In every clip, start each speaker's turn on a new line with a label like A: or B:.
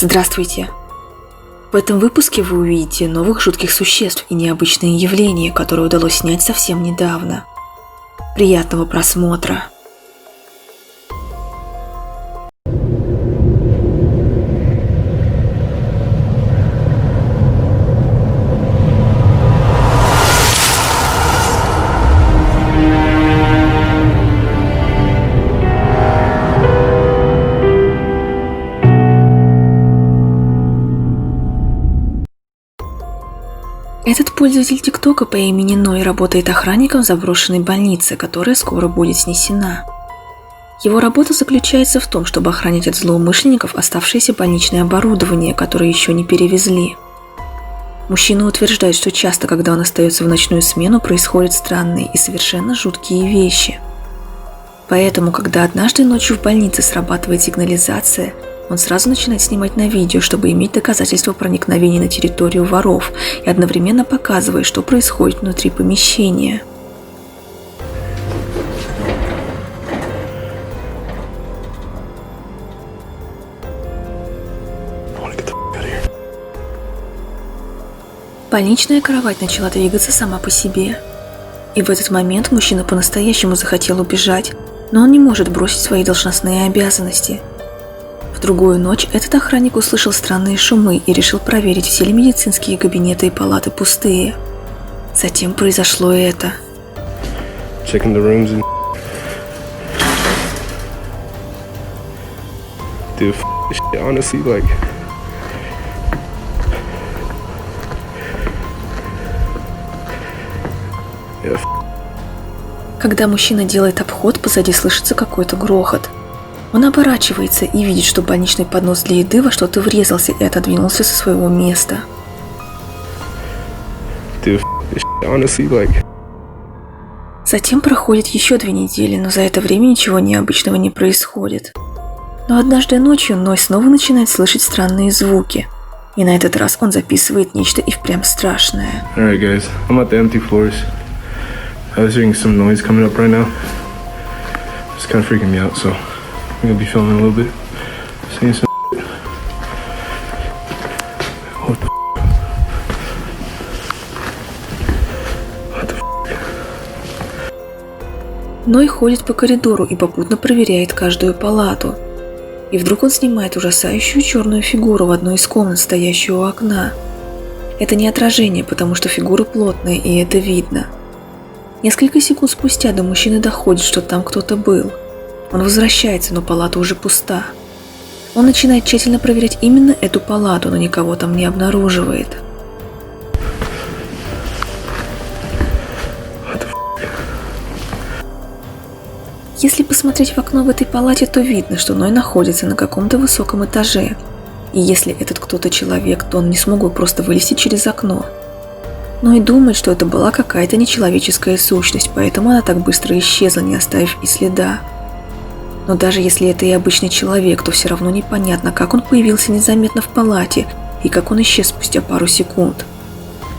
A: Здравствуйте! В этом выпуске вы увидите новых жутких существ и необычные явления, которые удалось снять совсем недавно. Приятного просмотра! Этот пользователь ТикТока по имени Ной работает охранником в заброшенной больнице, которая скоро будет снесена. Его работа заключается в том, чтобы охранять от злоумышленников оставшееся больничное оборудование, которое еще не перевезли. Мужчина утверждает, что часто, когда он остается в ночную смену, происходят странные и совершенно жуткие вещи. Поэтому, когда однажды ночью в больнице срабатывает сигнализация, он сразу начинает снимать на видео, чтобы иметь доказательства проникновения на территорию воров и одновременно показывая, что происходит внутри помещения. Больничная кровать начала двигаться сама по себе. И в этот момент мужчина по-настоящему захотел убежать, но он не может бросить свои должностные обязанности. В другую ночь этот охранник услышал странные шумы и решил проверить, все ли медицинские кабинеты и палаты пустые. Затем произошло это.
B: Checking the rooms and dude, this shit, honestly, like yeah.
A: Когда мужчина делает обход, позади слышится какой-то грохот. Он оборачивается и видит, что больничный поднос для еды во что-то врезался и отодвинулся со своего места.
B: Dude, this shit, honestly, like
A: Затем проходит еще 2 недели, но за это время ничего необычного не происходит. Но однажды ночью Ной снова начинает слышать странные звуки. И на этот раз он записывает нечто и впрямь страшное.
B: Alright guys, I'm at the empty floors. I was hearing some noise coming up right now. It's kind of freaking me out, so I'm gonna be filming a little bit. Seeing some What the What the
A: Ной ходит по коридору и попутно проверяет каждую палату. И вдруг он снимает ужасающую черную фигуру в одной из комнат, стоящую у окна. Это не отражение, потому что фигура плотная, и это видно. Несколько секунд спустя до мужчины доходит, что там кто-то был. Он возвращается, но палата уже пуста. Он начинает тщательно проверять именно эту палату, но никого там не обнаруживает. Если посмотреть в окно в этой палате, то видно, что Ной находится на каком-то высоком этаже. И если этот кто-то человек, то он не смог бы просто вылезти через окно. Ной думает, что это была какая-то нечеловеческая сущность, поэтому она так быстро исчезла, не оставив и следа. Но даже если это и обычный человек, то все равно непонятно, как он появился незаметно в палате и как он исчез спустя пару секунд.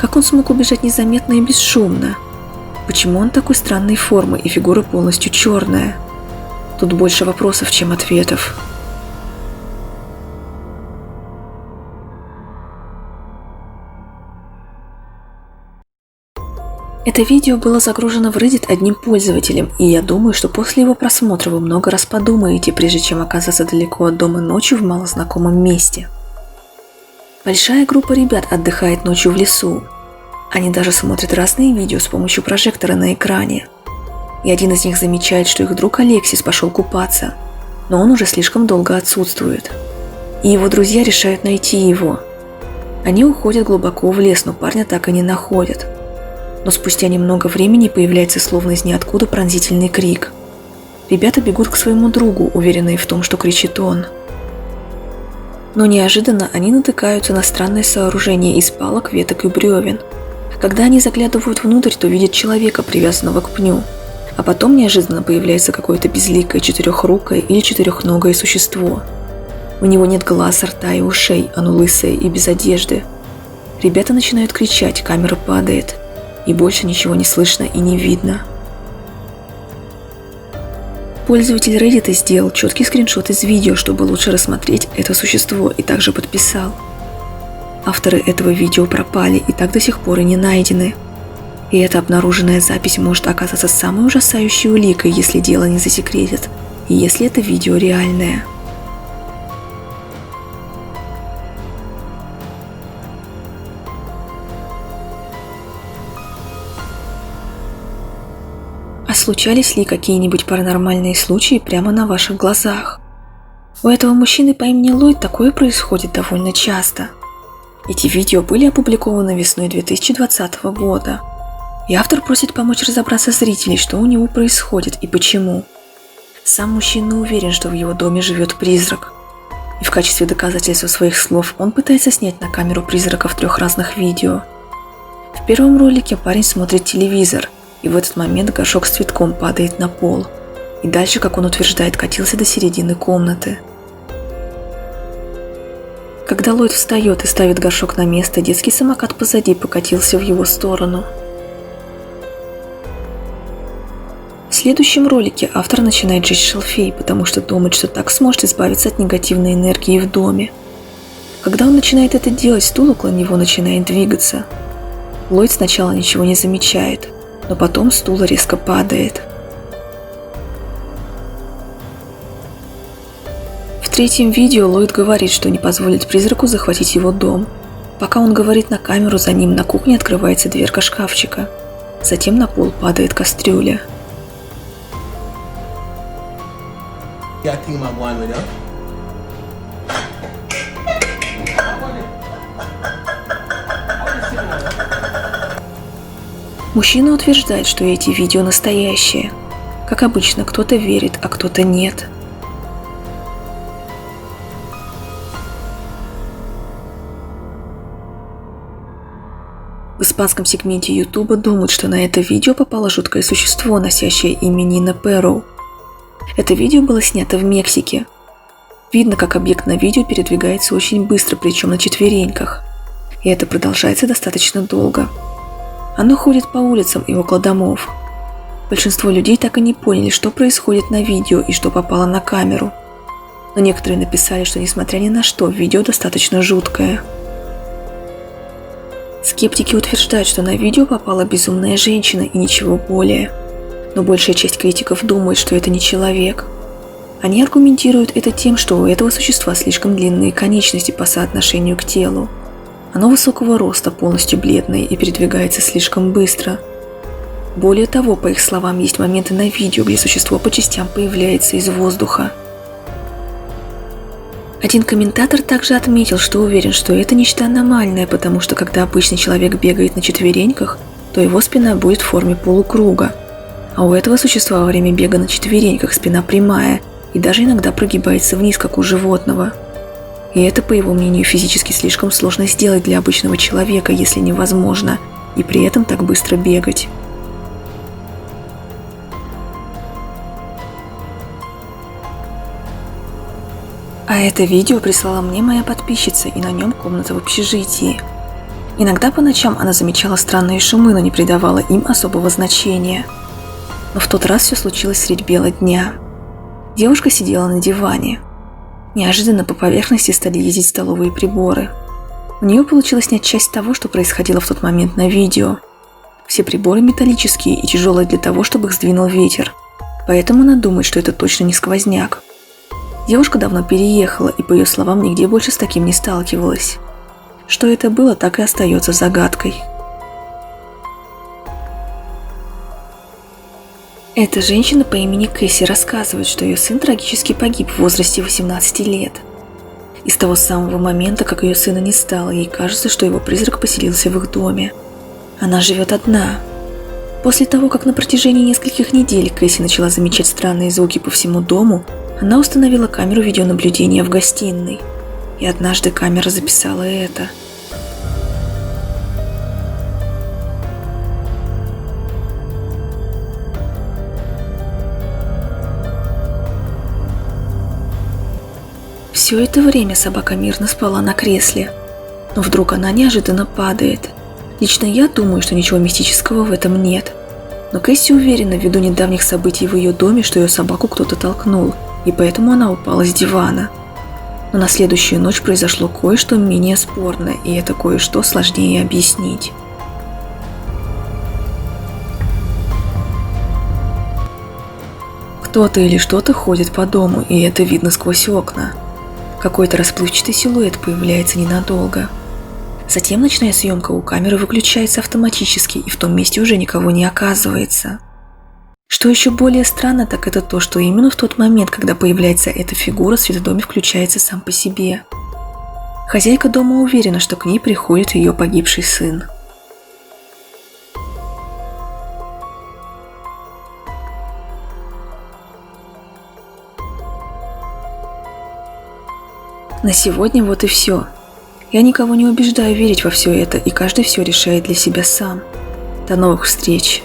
A: Как он смог убежать незаметно и бесшумно? Почему он такой странной формы и фигура полностью черная? Тут больше вопросов, чем ответов. Это видео было загружено в Reddit одним пользователем, и я думаю, что после его просмотра вы много раз подумаете, прежде чем оказаться далеко от дома ночью в малознакомом месте. Большая группа ребят отдыхает ночью в лесу. Они даже смотрят разные видео с помощью прожектора на экране. И один из них замечает, что их друг Алексис пошел купаться, но он уже слишком долго отсутствует. И его друзья решают найти его. Они уходят глубоко в лес, но парня так и не находят. Но спустя немного времени появляется словно из ниоткуда пронзительный крик. Ребята бегут к своему другу, уверенные в том, что кричит он. Но неожиданно они натыкаются на странное сооружение из палок, веток и бревен. Когда они заглядывают внутрь, то видят человека, привязанного к пню. А потом неожиданно появляется какое-то безликое четырехрукое или четырехногое существо. У него нет глаз, рта и ушей, оно лысое и без одежды. Ребята начинают кричать, камера падает. И больше ничего не слышно и не видно. пользователь Reddit сделал четкий скриншот из видео, чтобы лучше рассмотреть это существо, и также подписал. Авторы этого видео пропали и так до сих пор и не найдены. И эта обнаруженная запись может оказаться самой ужасающей уликой, если дело не засекретят, и если это видео реальное. А случались ли какие-нибудь паранормальные случаи прямо на ваших глазах? У этого мужчины по имени Ллойд такое происходит довольно часто. Эти видео были опубликованы весной 2020 года. И автор просит помочь разобраться зрителей, что у него происходит и почему. Сам мужчина уверен, что в его доме живет призрак. И в качестве доказательства своих слов он пытается снять на камеру призрака в 3 разных видео. В первом ролике парень смотрит телевизор, и в этот момент горшок с цветком падает на пол. И дальше, как он утверждает, катился до середины комнаты. Когда Ллойд встает и ставит горшок на место, детский самокат позади покатился в его сторону. В следующем ролике автор начинает жечь шалфей, потому что думает, что так сможет избавиться от негативной энергии в доме. Когда он начинает это делать, стул около него начинает двигаться. Ллойд сначала ничего не замечает, но потом стул резко падает. В 3-м видео Ллойд говорит, что не позволит призраку захватить его дом. Пока он говорит на камеру, за ним на кухне открывается дверка шкафчика. Затем на пол падает кастрюля. Мужчина утверждает, что эти видео настоящие. Как обычно, кто-то верит, а кто-то нет. В испанском сегменте YouTube думают, что на это видео попало жуткое существо, носящее имя Нина Перроу. Это видео было снято в Мексике. Видно, как объект на видео передвигается очень быстро, причем на четвереньках. И это продолжается достаточно долго. Оно ходит по улицам и около домов. Большинство людей так и не поняли, что происходит на видео и что попало на камеру. Но некоторые написали, что несмотря ни на что, видео достаточно жуткое. Скептики утверждают, что на видео попала безумная женщина и ничего более. Но большая часть критиков думает, что это не человек. Они аргументируют это тем, что у этого существа слишком длинные конечности по соотношению к телу. Оно высокого роста, полностью бледное и передвигается слишком быстро. Более того, по их словам, есть моменты на видео, где существо по частям появляется из воздуха. Один комментатор также отметил, что уверен, что это нечто аномальное, потому что когда обычный человек бегает на четвереньках, то его спина будет в форме полукруга. А у этого существа во время бега на четвереньках спина прямая и даже иногда прогибается вниз, как у животного. И это, по его мнению, физически слишком сложно сделать для обычного человека, если невозможно, и при этом так быстро бегать. А это видео прислала мне моя подписчица, и на нем комната в общежитии. Иногда по ночам она замечала странные шумы, но не придавала им особого значения. Но в тот раз все случилось средь бела дня. Девушка сидела на диване. Неожиданно по поверхности стали ездить столовые приборы. У нее получилось снять часть того, что происходило в тот момент на видео. Все приборы металлические и тяжелые для того, чтобы их сдвинул ветер. Поэтому она думает, что это точно не сквозняк. Девушка давно переехала и, по ее словам, нигде больше с таким не сталкивалась. Что это было, так и остается загадкой. Эта женщина по имени Кэсси рассказывает, что ее сын трагически погиб в возрасте 18 лет. И с того самого момента, как ее сына не стало, ей кажется, что его призрак поселился в их доме. Она живет одна. После того, как на протяжении нескольких недель Кэсси начала замечать странные звуки по всему дому, она установила камеру видеонаблюдения в гостиной. И однажды камера записала это. Все это время собака мирно спала на кресле, но вдруг она неожиданно падает. Лично я думаю, что ничего мистического в этом нет. Но Кэсси уверена ввиду недавних событий в ее доме, что ее собаку кто-то толкнул, и поэтому она упала с дивана. Но на следующую ночь произошло кое-что менее спорное, и это кое-что сложнее объяснить. Кто-то или что-то ходит по дому, и это видно сквозь окна. Какой-то расплывчатый силуэт появляется ненадолго. Затем ночная съемка у камеры выключается автоматически, и в том месте уже никого не оказывается. Что еще более странно, так это то, что именно в тот момент, когда появляется эта фигура, свет в доме включается сам по себе. Хозяйка дома уверена, что к ней приходит ее погибший сын. На сегодня вот и все. Я никого не убеждаю верить во все это, и каждый все решает для себя сам. До новых встреч!